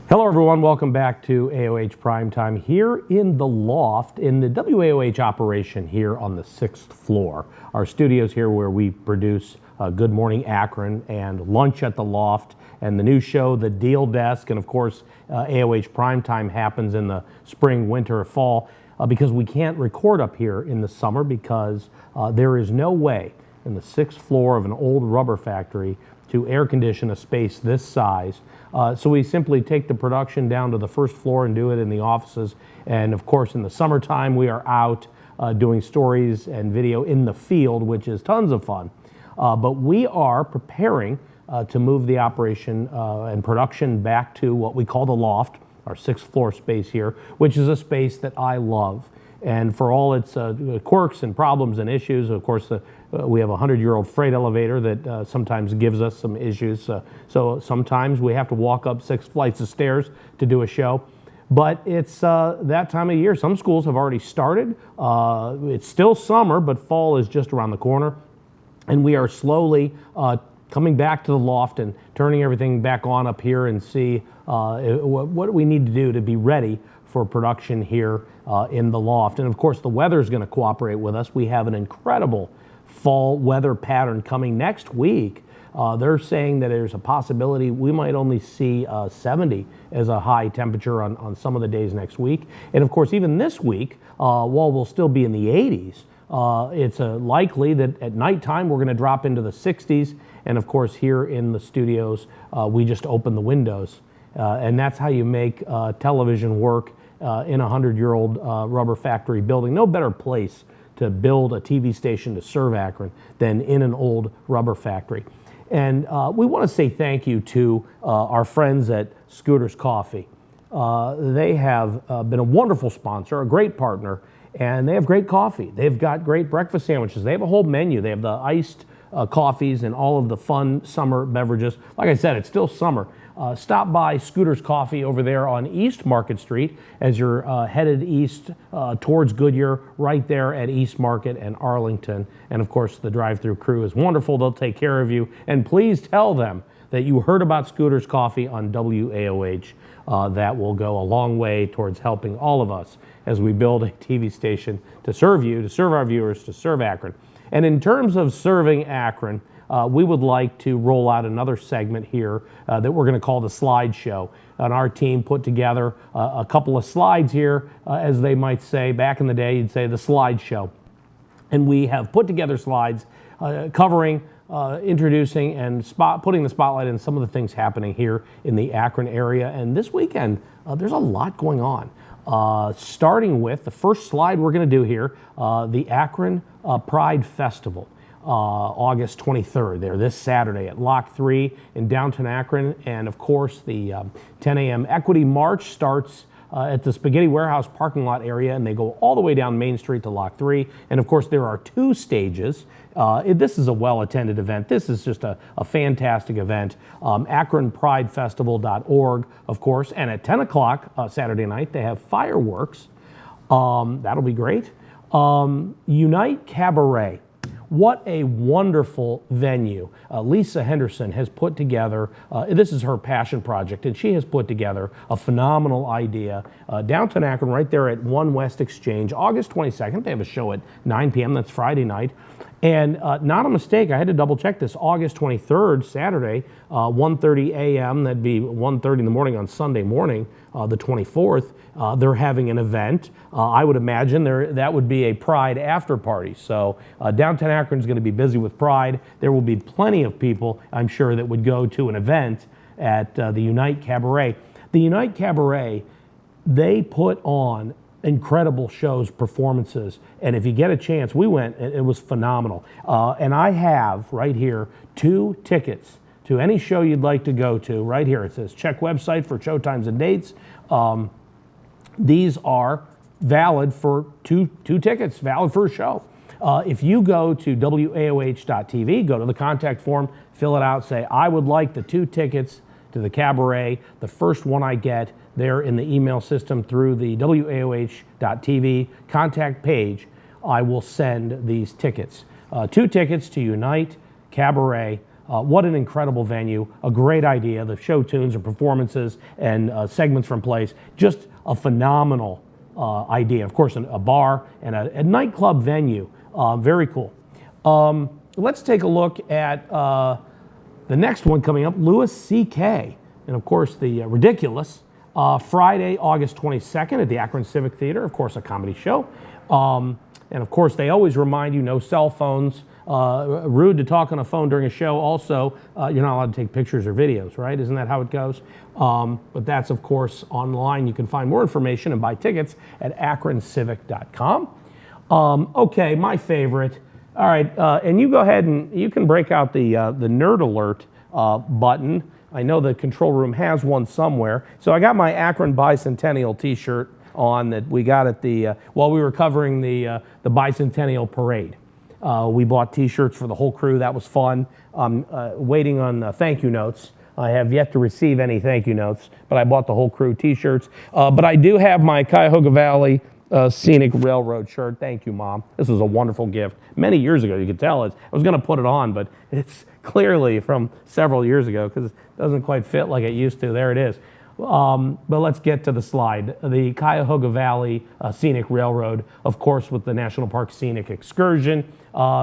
Hello everyone, welcome back to AOH Primetime here in the loft in the WAOH operation here on the 6th floor. Our studio's here where we produce Good Morning Akron and Lunch at the Loft and the new show, The Deal Desk, and of course AOH Primetime happens in the spring, winter, or fall because we can't record up here in the summer because there is no way in the 6th floor of an old rubber factory to air condition a space this size. So we simply take the production down to the first floor and do it in the offices. And of course, in the summertime, we are out doing stories and video in the field, which is tons of fun. But we are preparing to move the operation and production back to what we call the loft, our 6th floor space here, which is a space that I love. And for all its quirks and problems and issues, of course, we have a 100-year-old freight elevator that sometimes gives us some issues. So sometimes we have to walk up 6 flights of stairs to do a show. But it's that time of year. Some schools have already started. It's still summer, but fall is just around the corner. And we are slowly coming back to the loft and turning everything back on up here and see what we need to do to be ready for production here in the loft. And of course, the weather is going to cooperate with us. We have an incredible fall weather pattern coming next week. They're saying that there's a possibility we might only see 70 as a high temperature on some of the days next week. And of course, even this week, while we'll still be in the 80s, it's likely that at nighttime we're going to drop into the 60s. And of course, here in the studios, we just open the windows. And that's how you make television work in a 100-year-old rubber factory building. No better place to build a TV station to serve Akron than in an old rubber factory. And we want to say thank you to our friends at Scooter's Coffee. They have been a wonderful sponsor, a great partner, and they have great coffee. They've got great breakfast sandwiches. They have a whole menu. They have the iced coffees and all of the fun summer beverages. Like I said, it's still summer. Stop by Scooter's Coffee over there on East Market Street as you're headed east towards Goodyear, right there at East Market and Arlington. And of course, the drive-through crew is wonderful. They'll take care of you. And please tell them that you heard about Scooter's Coffee on WAOH. That will go a long way towards helping all of us as we build a TV station to serve you, to serve our viewers, to serve Akron. And in terms of serving Akron, we would like to roll out another segment here that we're going to call the slideshow. And our team put together a couple of slides here, as they might say. Back in the day, you'd say the slideshow. And we have put together slides covering, introducing, and putting the spotlight on some of the things happening here in the Akron area. And this weekend, there's a lot going on. Starting with the first slide we're going to do here, the Akron Pride Festival. August 23rd there, this Saturday at Lock 3 in downtown Akron. And of course, the 10 a.m. Equity March starts at the Spaghetti Warehouse parking lot area, and they go all the way down Main Street to Lock 3. And of course, there are 2 stages. This is a well-attended event. This is just a fantastic event. AkronPrideFestival.org, of course. And at 10 o'clock Saturday night, they have fireworks. That'll be great. Unite Cabaret. What a wonderful venue. Lisa Henderson has put together, this is her passion project, and she has put together a phenomenal idea. Downtown Akron, right there at 1 West Exchange, August 22nd. They have a show at 9 p.m. That's Friday night. And not a mistake, I had to double check this, August 23rd, Saturday, 1:30 a.m., that'd be 1:30 in the morning on Sunday morning, the 24th. They're having an event. I would imagine that would be a Pride after party. So downtown Akron is going to be busy with Pride. There will be plenty of people, I'm sure, that would go to an event at the Unite Cabaret. The Unite Cabaret, they put on incredible shows, performances, and if you get a chance, we went, and it was phenomenal. And I have right here 2 tickets to any show you'd like to go to. Right here, it says check website for showtimes and dates. These are valid for two tickets, valid for a show. If you go to WAOH.tv, go to the contact form, fill it out, say, I would like the 2 tickets to the cabaret. The first one I get there in the email system through the WAOH.tv contact page, I will send these tickets. 2 tickets to Unite Cabaret What an incredible venue, a great idea. The show tunes and performances and segments from plays, just a phenomenal idea. Of course, a bar and a nightclub venue, very cool. Let's take a look at the next one coming up, Louis C.K. and of course the Ridiculous, Friday, August 22nd at the Akron Civic Theater, of course a comedy show. And of course they always remind you, no cell phones, rude to talk on a phone during a show. Also, you're not allowed to take pictures or videos, right? Isn't that how it goes? But that's, of course, online. You can find more information and buy tickets at akroncivic.com. Okay, my favorite. All right, and you go ahead and you can break out the Nerd Alert button. I know the control room has one somewhere. So I got my Akron Bicentennial T-shirt on that we got at the while we were covering the Bicentennial Parade. We bought T-shirts for the whole crew. That was fun. Waiting on thank you notes. I have yet to receive any thank you notes, but I bought the whole crew T-shirts. But I do have my Cuyahoga Valley Scenic Railroad shirt. Thank you, Mom. This was a wonderful gift. Many years ago, you could tell it. I was going to put it on, but it's clearly from several years ago because it doesn't quite fit like it used to. There it is. But let's get to the slide. The Cuyahoga Valley Scenic Railroad, of course, with the National Park Scenic Excursion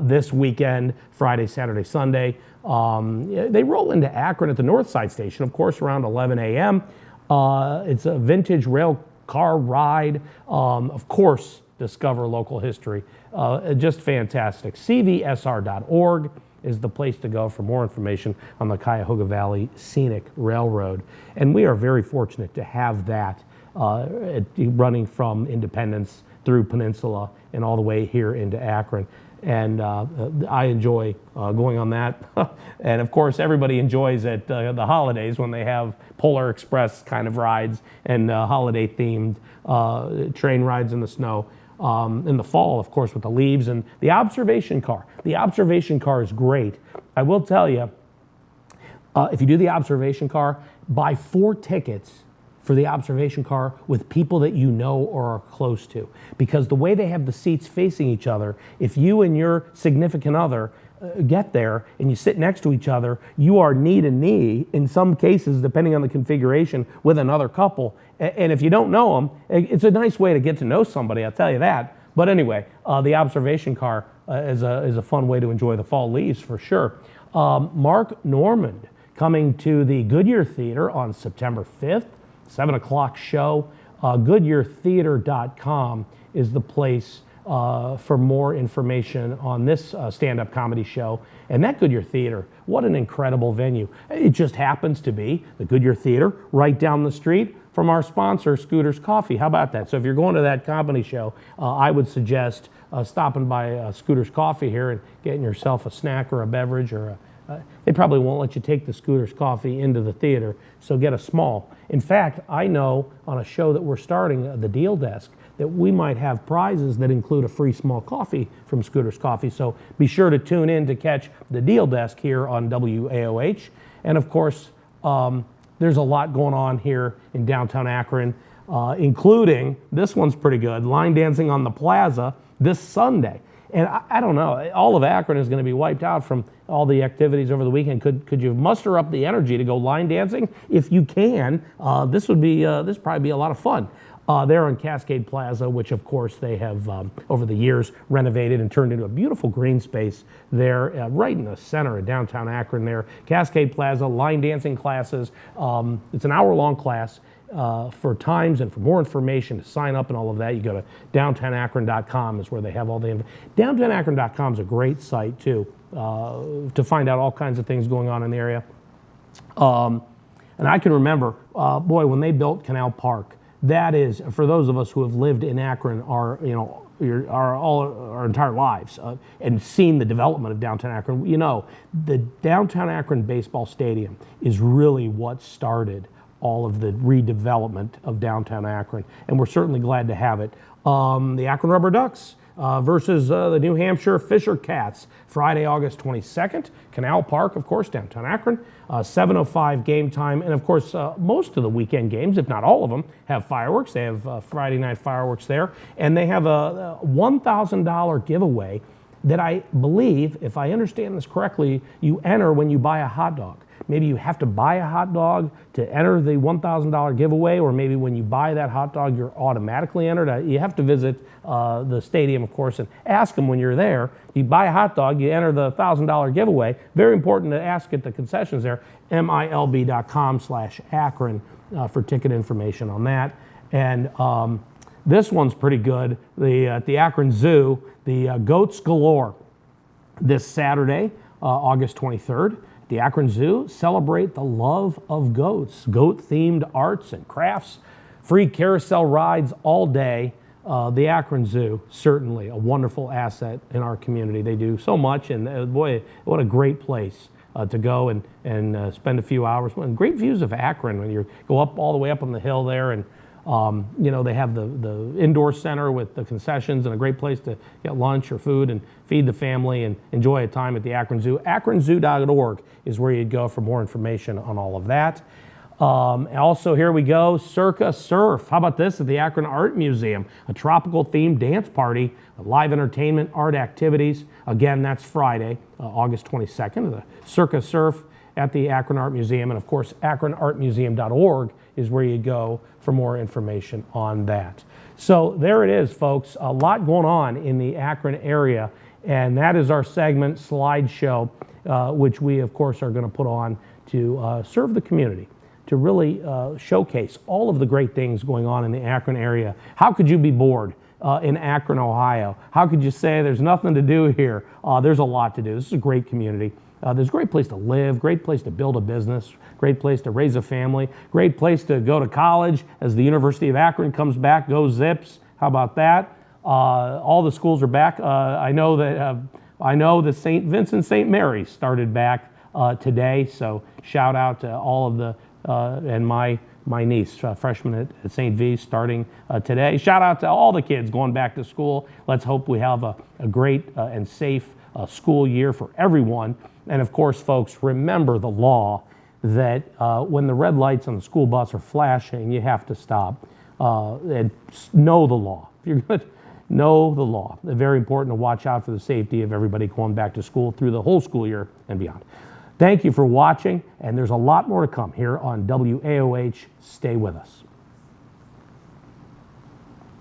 this weekend, Friday, Saturday, Sunday. They roll into Akron at the North Side Station, of course, around 11 a.m. It's a vintage rail car ride. Of course, discover local history. Just fantastic. cvsr.org is the place to go for more information on the Cuyahoga Valley Scenic Railroad. And we are very fortunate to have that running from Independence through Peninsula and all the way here into Akron. And I enjoy going on that. And of course, everybody enjoys it the holidays when they have Polar Express kind of rides and holiday themed train rides in the snow. In the fall, of course, with the leaves and the observation car. The observation car is great. I will tell you, if you do the observation car, buy 4 tickets for the observation car with people that you know or are close to. Because the way they have the seats facing each other, if you and your significant other get there and you sit next to each other, you are knee to knee, in some cases, depending on the configuration, with another couple. And if you don't know them, it's a nice way to get to know somebody, I'll tell you that. But anyway, the observation car is a fun way to enjoy the fall leaves for sure. Mark Normand coming to the Goodyear Theater on September 5th, 7 o'clock show. GoodyearTheater.com is the place for more information on this stand-up comedy show. And that Goodyear Theater, what an incredible venue. It just happens to be the Goodyear Theater right down the street from our sponsor, Scooter's Coffee. How about that? So if you're going to that comedy show, I would suggest stopping by Scooter's Coffee here and getting yourself a snack or a beverage or they probably won't let you take the Scooter's Coffee into the theater, so get a small. In fact, I know on a show that we're starting, the Deal Desk, that we might have prizes that include a free small coffee from Scooter's Coffee. So be sure to tune in to catch the Deal Desk here on WAOH. And of course, there's a lot going on here in downtown Akron, including, this one's pretty good, line dancing on the plaza this Sunday. And I don't know, all of Akron is going to be wiped out from all the activities over the weekend. Could you muster up the energy to go line dancing? If you can, this probably be a lot of fun. There on Cascade Plaza, which of course they have over the years renovated and turned into a beautiful green space there, right in the center of downtown Akron there. Cascade Plaza, line dancing classes. It's an hour-long class. For times and for more information to sign up and all of that, you go to downtownakron.com is where they have all the info. Downtownakron.com is a great site too to find out all kinds of things going on in the area. And I can remember, boy, when they built Canal Park, that is, for those of us who have lived in Akron our entire lives and seen the development of downtown Akron, you know, the downtown Akron baseball stadium is really what started all of the redevelopment of downtown Akron, and we're certainly glad to have it. The Akron Rubber Ducks versus the New Hampshire Fisher Cats, Friday, August 22nd, Canal Park, of course, downtown Akron, 7:05 game time, and of course, most of the weekend games, if not all of them, have fireworks. They have Friday night fireworks there, and they have a $1,000 giveaway that I believe, if I understand this correctly, you enter when you buy a hot dog. Maybe you have to buy a hot dog to enter the $1,000 giveaway, or maybe when you buy that hot dog, you're automatically entered. You have to visit the stadium, of course, and ask them when you're there. You buy a hot dog, you enter the $1,000 giveaway. Very important to ask at the concessions there, milb.com/Akron for ticket information on that. And this one's pretty good. At the Akron Zoo, the Goats Galore this Saturday, August 23rd. The Akron Zoo, celebrate the love of goats. Goat-themed arts and crafts, free carousel rides all day. The Akron Zoo, certainly a wonderful asset in our community. They do so much, and boy, what a great place to go and spend a few hours. And great views of Akron when you go up all the way up on the hill there, and you know, they have the indoor center with the concessions and a great place to get lunch or food and feed the family and enjoy a time at the Akron Zoo. AkronZoo.org is where you'd go for more information on all of that. Also, here we go, Circa Surf. How about this at the Akron Art Museum? A tropical themed dance party, live entertainment, art activities. Again, that's Friday, August 22nd. The Circa Surf at the Akron Art Museum. And of course, AkronArtMuseum.org is where you go for more information on that. So there it is, folks. A lot going on in the Akron area. And that is our segment, Slideshow, which we, of course, are going to put on to serve the community, to really showcase all of the great things going on in the Akron area. How could you be bored in Akron, Ohio? How could you say there's nothing to do here? There's a lot to do. This is a great community. There's a great place to live, great place to build a business, great place to raise a family, great place to go to college as the University of Akron comes back. Go Zips! How about that? All the schools are back. I know that St. Vincent St. Mary's started back today, so shout out to all of the and my niece, freshman at St. V, starting today. Shout out to all the kids going back to school. Let's hope we have a great and safe school year for everyone. And of course, folks, remember the law that when the red lights on the school bus are flashing, you have to stop and know the law. If you're going to know the law, it's very important to watch out for the safety of everybody going back to school through the whole school year and beyond. Thank you for watching, and there's a lot more to come here on WAOH. Stay with us.